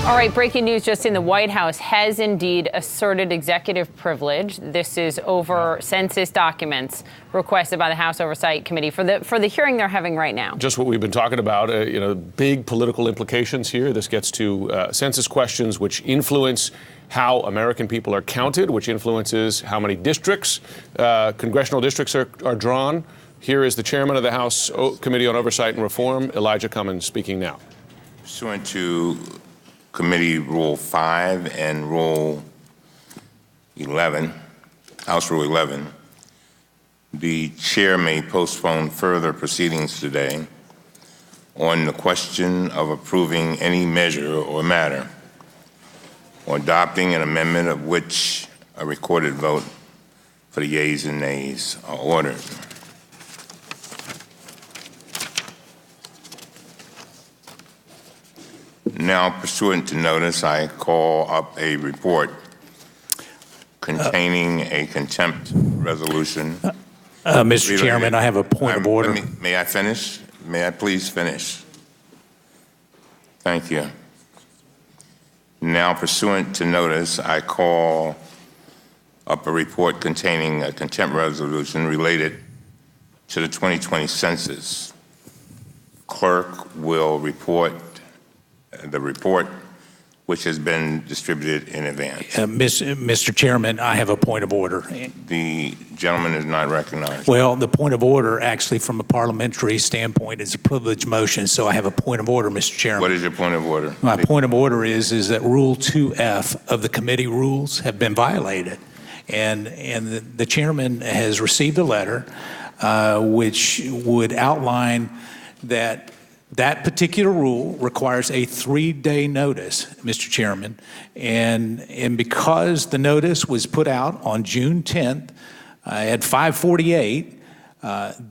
All right, breaking news just in: the White House has indeed asserted executive privilege. This is over census documents requested by the House Oversight Committee for the hearing they're having right now. Just what we've been talking about, big political implications here. This gets to census questions which influence how American people are counted, which influences how many districts, congressional districts are drawn. Here is the chairman of the House Committee on Oversight and Reform, Elijah Cummings, speaking now. Pursuant to Committee Rule 5 and Rule 11, House Rule 11, the chair may postpone further proceedings today on the question of approving any measure or matter or adopting an amendment of which a recorded vote for the yeas and nays are ordered. Now, pursuant to notice, I call up a report containing a contempt resolution. Mr. Chairman, I have a point of order. May I finish? May I please finish? Thank you. Now, pursuant to notice, I call up a report containing a contempt resolution related to the 2020 census. Clerk will report the report, which has been distributed in advance. Mr. Chairman, I have a point of order. The gentleman is not recognized. Well, the point of order, actually, from a parliamentary standpoint, is a privileged motion, so I have a point of order, Mr. Chairman. What is your point of order? My point of order is that Rule 2F of the committee rules have been violated, and the chairman has received a letter which would outline that particular rule requires a 3-day notice, Mr. Chairman, and because the notice was put out on June 10th at 5:48,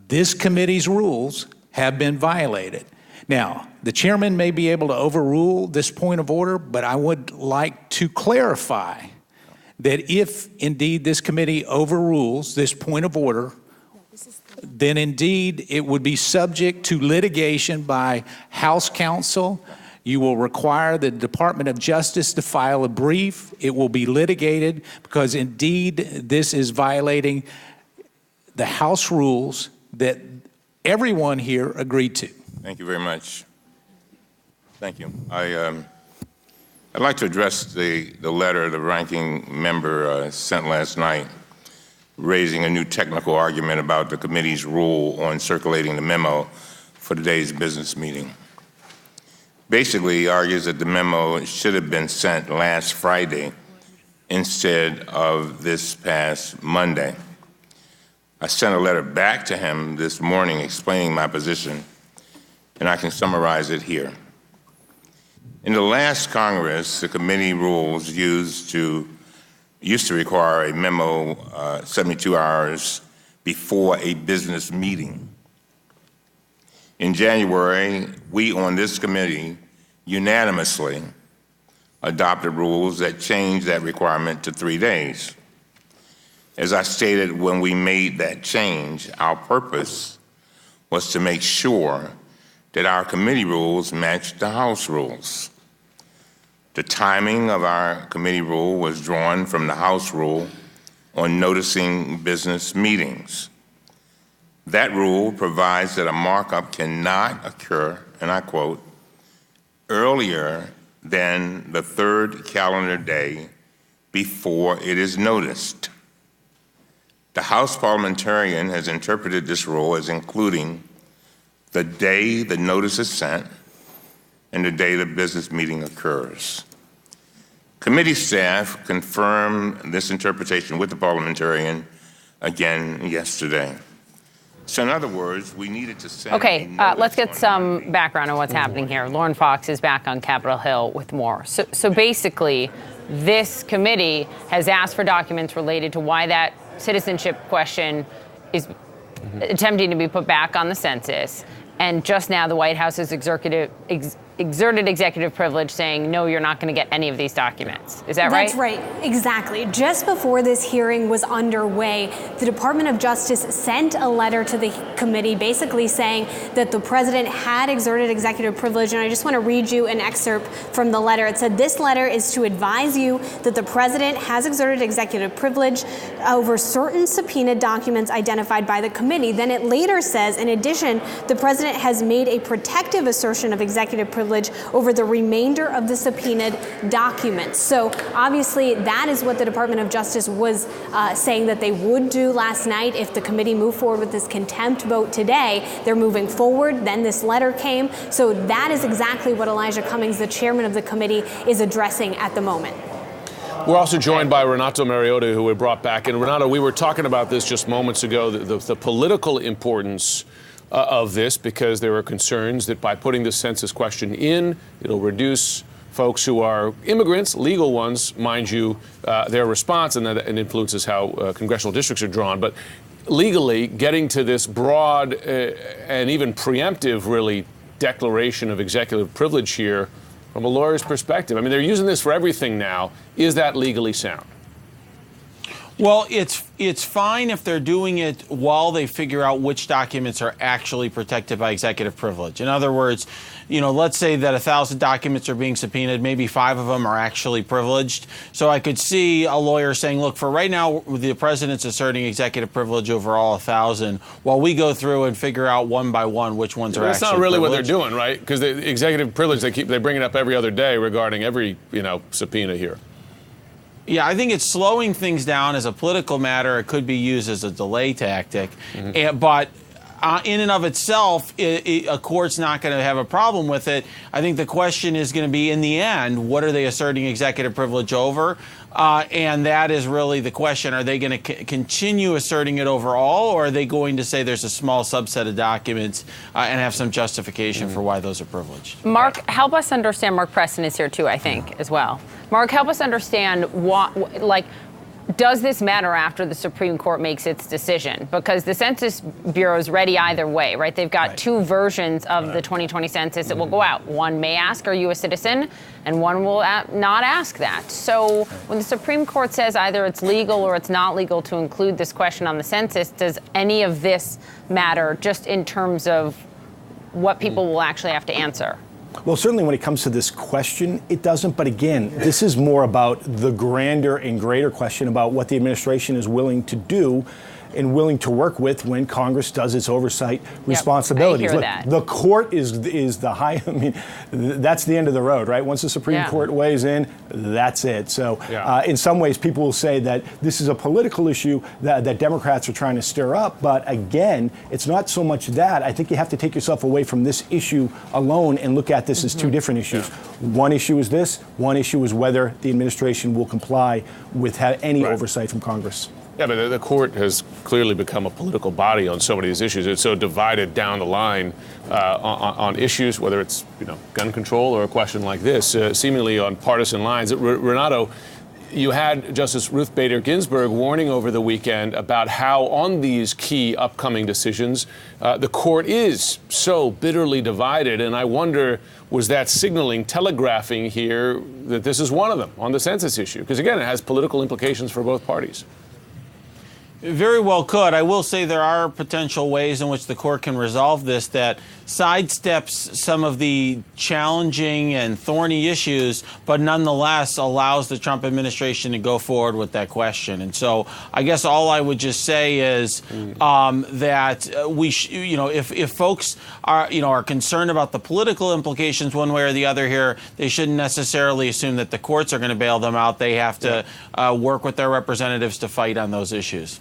this committee's rules have been violated. Now, the chairman may be able to overrule this point of order, but I would like to clarify that if indeed this committee overrules this point of order, then indeed it would be subject to litigation by House counsel. You will require the Department of Justice to file a brief. It will be litigated because indeed this is violating the House rules that everyone here agreed to. Thank you very much. Thank you. I'd like to address the letter the ranking member sent last night, raising a new technical argument about the committee's rule on circulating the memo for today's business meeting. Basically, he argues that the memo should have been sent last Friday instead of this past Monday. I sent a letter back to him this morning explaining my position, and I can summarize it here. In the last Congress, the committee rules used to require a memo 72 hours before a business meeting. In January, we on this committee unanimously adopted rules that changed that requirement to 3 days. As I stated when we made that change, our purpose was to make sure that our committee rules matched the House rules. The timing of our committee rule was drawn from the House rule on noticing business meetings. That rule provides that a markup cannot occur, and I quote, earlier than the 3rd calendar day before it is noticed. The House parliamentarian has interpreted this rule as including the day the notice is sent and the day the business meeting occurs. Committee staff confirmed this interpretation with the parliamentarian again yesterday. So in other words, we needed to send Okay, let's get some background on what's happening here. Lauren Fox is back on Capitol Hill with more. So basically, this committee has asked for documents related to why that citizenship question is attempting to be put back on the census. And just now, the White House's executive exerted executive privilege saying, no, you're not going to get any of these documents. Is that right? That's right. Exactly. Just before this hearing was underway, the Department of Justice sent a letter to the committee basically saying that the president had exerted executive privilege. And I just want to read you an excerpt from the letter. It said, "This letter is to advise you that the president has exerted executive privilege over certain subpoenaed documents identified by the committee." Then it later says, in addition, the president has made a protective assertion of executive privilege over the remainder of the subpoenaed documents. So obviously that is what the Department of Justice was saying that they would do last night if the committee moved forward with this contempt vote today. They're moving forward. Then this letter came. So that is exactly what Elijah Cummings, the chairman of the committee, is addressing at the moment. We're also joined by Renato Mariotti, who we brought back. And Renato, we were talking about this just moments ago, the political importance of this, because there are concerns that by putting the census question in, it'll reduce folks who are immigrants, legal ones, mind you, their response, and that it influences how congressional districts are drawn. But legally, getting to this broad and even preemptive, really, declaration of executive privilege here, from a lawyer's perspective, I mean, they're using this for everything now. Is that legally sound? Well, it's fine if they're doing it while they figure out which documents are actually protected by executive privilege. In other words, let's say that 1,000 documents are being subpoenaed, maybe 5 of them are actually privileged. So I could see a lawyer saying, look, for right now, the president's asserting executive privilege over all 1,000, while we go through and figure out one by one which ones are actually privileged. That's not really what they're doing, right? Because the executive privilege, they bring it up every other day regarding every, subpoena here. Yeah, I think it's slowing things down as a political matter. It could be used as a delay tactic. But in and of itself, a court's not going to have a problem with it. I think the question is going to be, in the end, what are they asserting executive privilege over? And that is really the question. Are they going to continue asserting it overall, or are they going to say there's a small subset of documents and have some justification for why those are privileged? Mark, help us understand. Mark Preston is here too, I think, as well. Mark, help us understand does this matter after the Supreme Court makes its decision? Because the Census Bureau is ready either way, right? They've got 2 versions of the 2020 census that will go out. One may ask, are you a citizen? And one will not ask that. So when the Supreme Court says either it's legal or it's not legal to include this question on the census, does any of this matter just in terms of what people will actually have to answer? Well, certainly when it comes to this question, it doesn't. But again, this is more about the grander and greater question about what the administration is willing to do and willing to work with when Congress does its oversight responsibilities. I hear Look, that. the court is the high, I mean, that's the end of the road, right? Once the Supreme Court weighs in, that's it. So in some ways, people will say that this is a political issue that Democrats are trying to stir up. But again, it's not so much that. I think you have to take yourself away from this issue alone and look at this as 2 different issues. One issue is this. One issue is whether the administration will comply with any oversight from Congress. Yeah, but the court has clearly become a political body on so many of these issues. It's so divided down the line on issues, whether it's gun control or a question like this, seemingly on partisan lines. Renato, you had Justice Ruth Bader Ginsburg warning over the weekend about how on these key upcoming decisions, the court is so bitterly divided. And I wonder, was that signaling, telegraphing here that this is one of them on the census issue? Because again, it has political implications for both parties. Very well could. I will say there are potential ways in which the court can resolve this that sidesteps some of the challenging and thorny issues, but nonetheless allows the Trump administration to go forward with that question. And so I guess all I would just say is that we, if folks are concerned about the political implications one way or the other here, they shouldn't necessarily assume that the courts are going to bail them out. They have to work with their representatives to fight on those issues.